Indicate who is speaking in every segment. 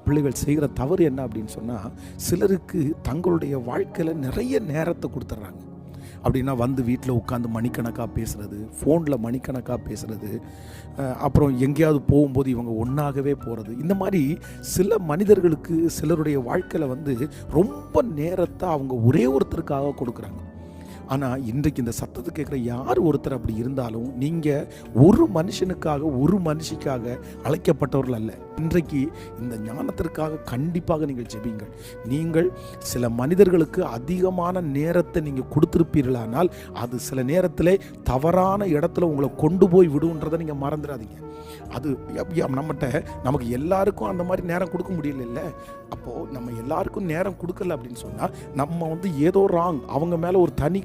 Speaker 1: பிள்ளைகள் செய்கிற தவறு என்ன அப்படின்னு சொன்னால், சிலருக்கு தங்களுடைய வாழ்க்கையில் நிறைய நேரத்தை கொடுத்துட்றாங்க. அப்படின்னா வந்து வீட்டில் உட்காந்து மணிக்கணக்காக பேசுகிறது, ஃபோனில் மணிக்கணக்காக பேசுகிறது, அப்புறம் எங்கேயாவது போகும்போது இவங்க ஒன்றாகவே போகிறது. இந்த மாதிரி சில மனிதர்களுக்கு சிலருடைய வாழ்க்கையில் ரொம்ப நேரத்தை அவங்க ஒரே ஒருத்தருக்காக கொடுக்குறாங்க. ஆனால் இன்றைக்கு இந்த சத்தத்தை கேட்குற யார் ஒருத்தர் அப்படி இருந்தாலும், நீங்கள் ஒரு மனுஷனுக்காக ஒரு மனுஷிக்காக அழைக்கப்பட்டவர்கள் அல்ல. இன்றைக்கு இந்த ஞானத்திற்காக கண்டிப்பாக நீங்கள் ஜெபிங்கள். நீங்கள் சில மனிதர்களுக்கு அதிகமான நேரத்தை நீங்கள் கொடுத்துருப்பீர்களானால், அது சில நேரத்தில் தவறான இடத்துல உங்களை கொண்டு போய் விடுன்றதை நீங்கள் மறந்துடாதீங்க. அது நமக்கு எல்லாருக்கும் அந்த மாதிரி நேரம் கொடுக்க முடியல. அப்போது நம்ம எல்லாருக்கும் நேரம் கொடுக்கல அப்படின்னு சொன்னால், நம்ம ஏதோ ராங். அவங்க மேலே ஒரு தனி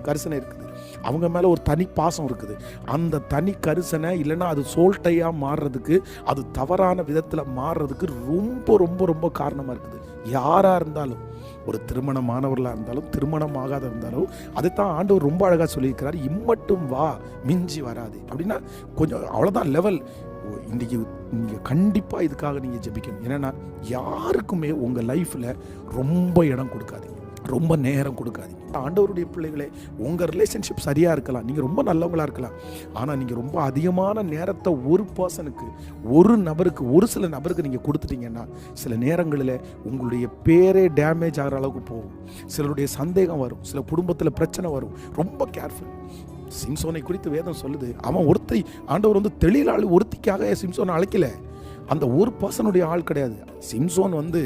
Speaker 1: கரிசனை இருக்குது, அவங்க மேலே ஒரு தனி பாசம் இருக்குது. அந்த தனி கரிசனை இல்லைன்னா அது சோல்ட்டையாக மாறுறதுக்கு, அது தவறான விதத்தில் மாறுறதுக்கு ரொம்ப ரொம்ப ரொம்ப காரணமாக இருக்குது. யாராக இருந்தாலும், ஒரு திருமணமானவர்களாக இருந்தாலும் திருமணம் ஆகாத இருந்தாலும், அதைத்தான் ஆண்டவர் ரொம்ப அழகாக சொல்லியிருக்கிறார். இம்மட்டும் வா, மிஞ்சி வராது. அப்படின்னா கொஞ்சம் அவ்வளோதான் லெவல். இன்றைக்கி நீங்கள் கண்டிப்பாக இதுக்காக நீங்கள் ஜெபிக்கணும். ஏன்னா யாருக்குமே உங்கள் லைஃப்பில் ரொம்ப இடம் கொடுக்காதீங்க, ரொம்ப நேரம் கொடுக்காதீங்க. ஆண்டவருடைய பிள்ளைகளே, உங்கள் ரிலேஷன்ஷிப் சரியாக இருக்கலாம், நீங்கள் ரொம்ப நல்லவங்களாக இருக்கலாம். ஆனால் நீங்கள் ரொம்ப அதிகமான நேரத்தை ஒரு பர்சனுக்கு, ஒரு நபருக்கு, ஒரு சில நபருக்கு நீங்கள் கொடுத்துட்டீங்கன்னா, சில நேரங்களில் உங்களுடைய பேரே டேமேஜ் ஆகிற அளவுக்கு போகும். சிலருடைய சந்தேகம் வரும், சில குடும்பத்தில் பிரச்சனை வரும். ரொம்ப கேர்ஃபுல். சிம்சோனை குறித்து வேதம் சொல்லுது, அவன் ஆண்டவர் தெளிலாள் ஒருத்திக்காக சிம்சோனை அழைக்கல. அந்த ஒரு பர்சனுடைய ஆள் கிடையாது. சிம்சோன் அந்த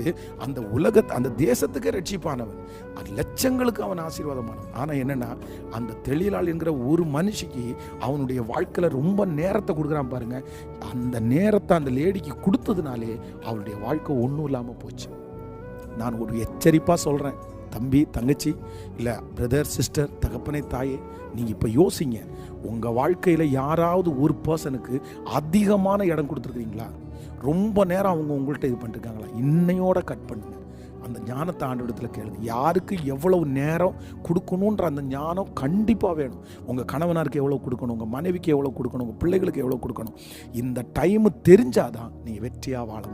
Speaker 1: அந்த தேசத்துக்கே ரட்சிப்பானவன், லட்சங்களுக்கு அவன் ஆசீர்வாதமானவன். ஆனால் என்னன்னா, அந்த தெளிலாள் என்கிற ஒரு மனுஷிக்கு அவனுடைய வாழ்க்கையில் ரொம்ப நேரத்தை கொடுக்குறான் பாருங்க. அந்த நேரத்தை அந்த லேடிக்கு கொடுத்ததுனாலே அவளுடைய வாழ்க்கை ஒன்றும் இல்லாமல் போச்சு. நான் ஒரு எச்சரிப்பாக சொல்கிறேன், தம்பி, தங்கச்சி, இல்லை பிரதர், சிஸ்டர், தகப்பனை, தாயே, நீங்கள் இப்போ யோசிங்க. உங்கள் வாழ்க்கையில் யாராவது ஒரு பர்சனுக்கு அதிகமான இடம் கொடுத்துருக்கீங்களா? ரொம்ப நேரம் அவங்க உங்கள்கிட்ட இது பண்ணிருக்காங்களா? இன்னையோட கட் பண்ணுங்க. அந்த ஞானத்தை ஆண்டவரிடத்தில் கேளுங்க. யாருக்கு எவ்வளவு நேரம் கொடுக்கணுன்ற அந்த ஞானம் கண்டிப்பாக வேணும். உங்கள் கணவனாருக்கு எவ்வளோ கொடுக்கணும், உங்கள் மனைவிக்கு எவ்வளோ கொடுக்கணும், உங்கள் பிள்ளைகளுக்கு எவ்வளோ கொடுக்கணும், இந்த டைம் தெரிஞ்சாதான் நீங்கள் வெற்றியாக வாழ முடியும்.